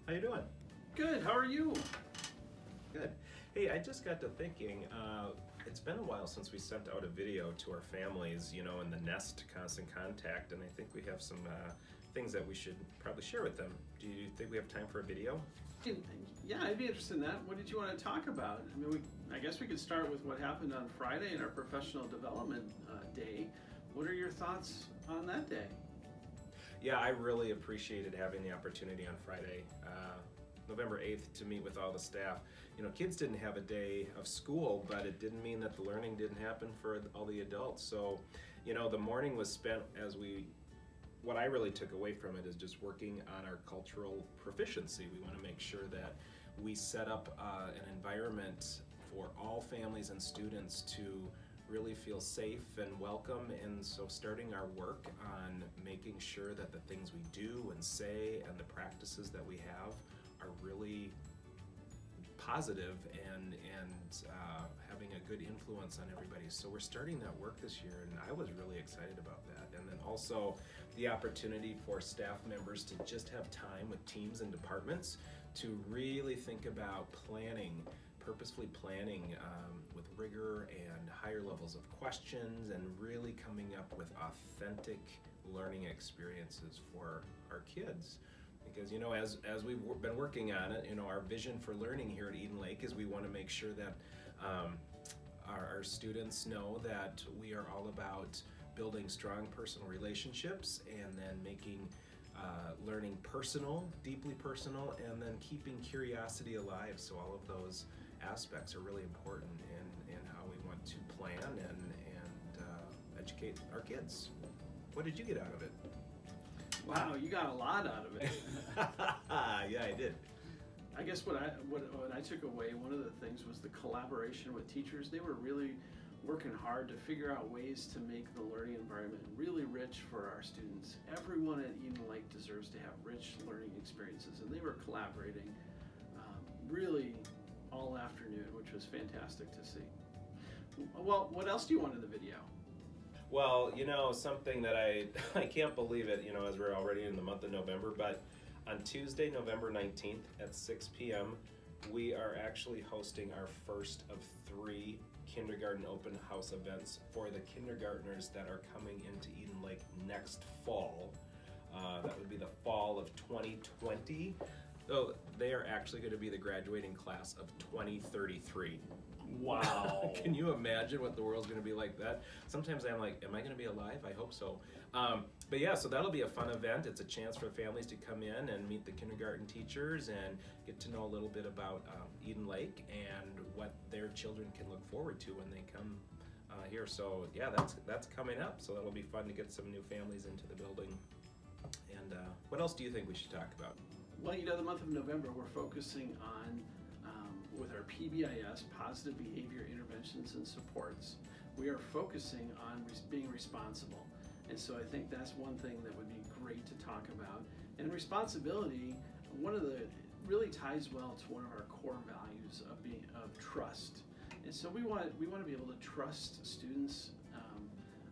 How you doing? Good, how are you? Good. Hey, I just got to thinking, it's been a while since we sent out a video to our families, in the Nest Constant Contact, and I think we have some things that we should probably share with them. Do you think we have time for a video? Yeah, I'd be interested in that. What did you want to talk about? I guess we could start with what happened on Friday in our professional development day. What are your thoughts on that day? Yeah, I really appreciated having the opportunity on Friday, November 8th, to meet with all the staff. Kids didn't have a day of school, but it didn't mean that the learning didn't happen for all the adults. So, the morning was spent what I really took away from it is just working on our cultural proficiency. We want to make sure that we set up an environment for all families and students to really feel safe and welcome, and so starting our work on making sure that the things we do and say and the practices that we have are really positive and having a good influence on everybody. So we're starting that work this year, and I was really excited about that. And then also the opportunity for staff members to just have time with teams and departments to really think about purposefully planning with rigor and higher levels of questions, and really coming up with authentic learning experiences for our kids. Because as we've been working on it, our vision for learning here at Eden Lake is we want to make sure that our students know that we are all about building strong personal relationships, and then making learning personal, deeply personal, and then keeping curiosity alive. So all of those aspects are really important in how we want to plan and educate our kids. What did you get out of it? Wow, you got a lot out of it. Yeah, I did. I guess what I took away, one of the things was the collaboration with teachers. They were really working hard to figure out ways to make the learning environment really rich for our students. Everyone at Eden Lake deserves to have rich learning experiences, and they were collaborating really all afternoon, which was fantastic to see. Well, what else do you want in the video? Well, something that I can't believe it, as we're already in the month of November, but on Tuesday, November 19th at 6 p.m., we are actually hosting our first of 3 kindergarten open house events for the kindergartners that are coming into Eden Lake next fall. That would be the fall of 2020. So they are actually going to be the graduating class of 2033. Wow. Can you imagine what the world's going to be like that? Sometimes I'm like, am I going to be alive? I hope so. But yeah, so that'll be a fun event. It's a chance for families to come in and meet the kindergarten teachers and get to know a little bit about Eden Lake and what their children can look forward to when they come here. So yeah, that's coming up. So that'll be fun to get some new families into the building. And what else do you think we should talk about? Well, the month of November, we're focusing on, with our PBIS, Positive Behavior Interventions and Supports, we are focusing on being responsible. And so I think that's one thing that would be great to talk about. And responsibility, really ties well to one of our core values of trust. And so we want to be able to trust students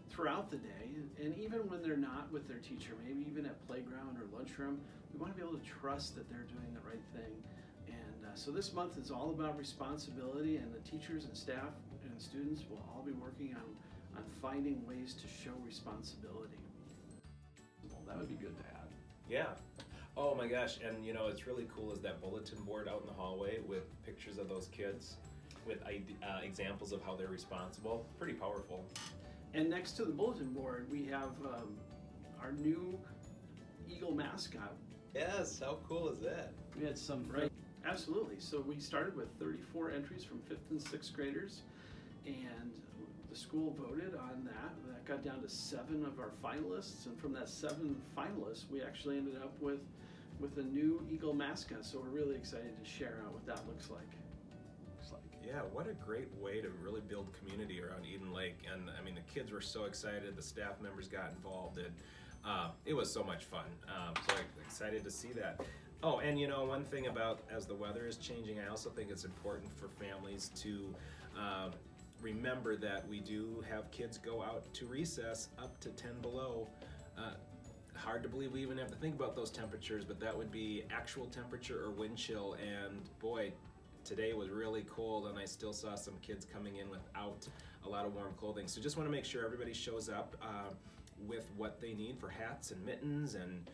throughout the day, and even when they're not with their teacher, maybe even at playground or lunchroom, we want to be able to trust that they're doing the right thing. And so this month is all about responsibility, and the teachers and staff and students will all be working on finding ways to show responsibility. Well, that would be good to have. Yeah. Oh my gosh, and it's really cool is that bulletin board out in the hallway with pictures of those kids with examples of how they're responsible. Pretty powerful. And next to the bulletin board, we have our new Eagle mascot. Yes, how cool is that? We had some, right? Absolutely. So we started with 34 entries from 5th and 6th graders, and the school voted on that. That got down to 7 of our finalists, and from that 7 finalists, we actually ended up with a new Eagle mascot. So we're really excited to share out what that looks like. Yeah, what a great way to really build community around Eden Lake. And I mean, the kids were so excited, the staff members got involved, and it was so much fun. So excited to see that. Oh, and one thing about as the weather is changing, I also think it's important for families to remember that we do have kids go out to recess up to 10 below hard to believe we even have to think about those temperatures, but that would be actual temperature or wind chill. And boy, today was really cold, and I still saw some kids coming in without a lot of warm clothing. So just want to make sure everybody shows up with what they need for hats and mittens and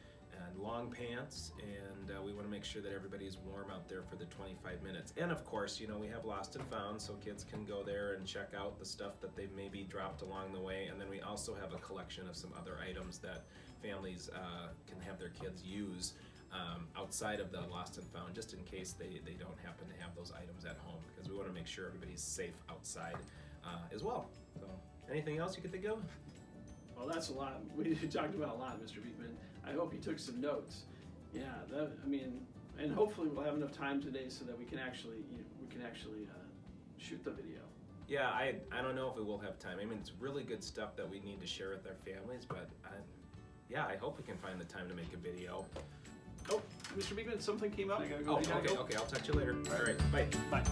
long pants, and we want to make sure that everybody's warm out there for the 25 minutes. And of course, you know, we have Lost and Found, so kids can go there and check out the stuff that they maybe dropped along the way. And then we also have a collection of some other items that families can have their kids use outside of the Lost and Found, just in case they don't happen to have those items at home, because we want to make sure everybody's safe outside as well. So anything else you could think of? Well, that's a lot. We talked about a lot, Mr. Beekman. I hope you took some notes. Yeah, and hopefully we'll have enough time today so that we can actually shoot the video. Yeah, I don't know if we will have time. I mean, it's really good stuff that we need to share with our families, but I hope we can find the time to make a video. Oh, Mr. Beekman, something came up. Okay, I'll talk to you later. All right, bye. Bye.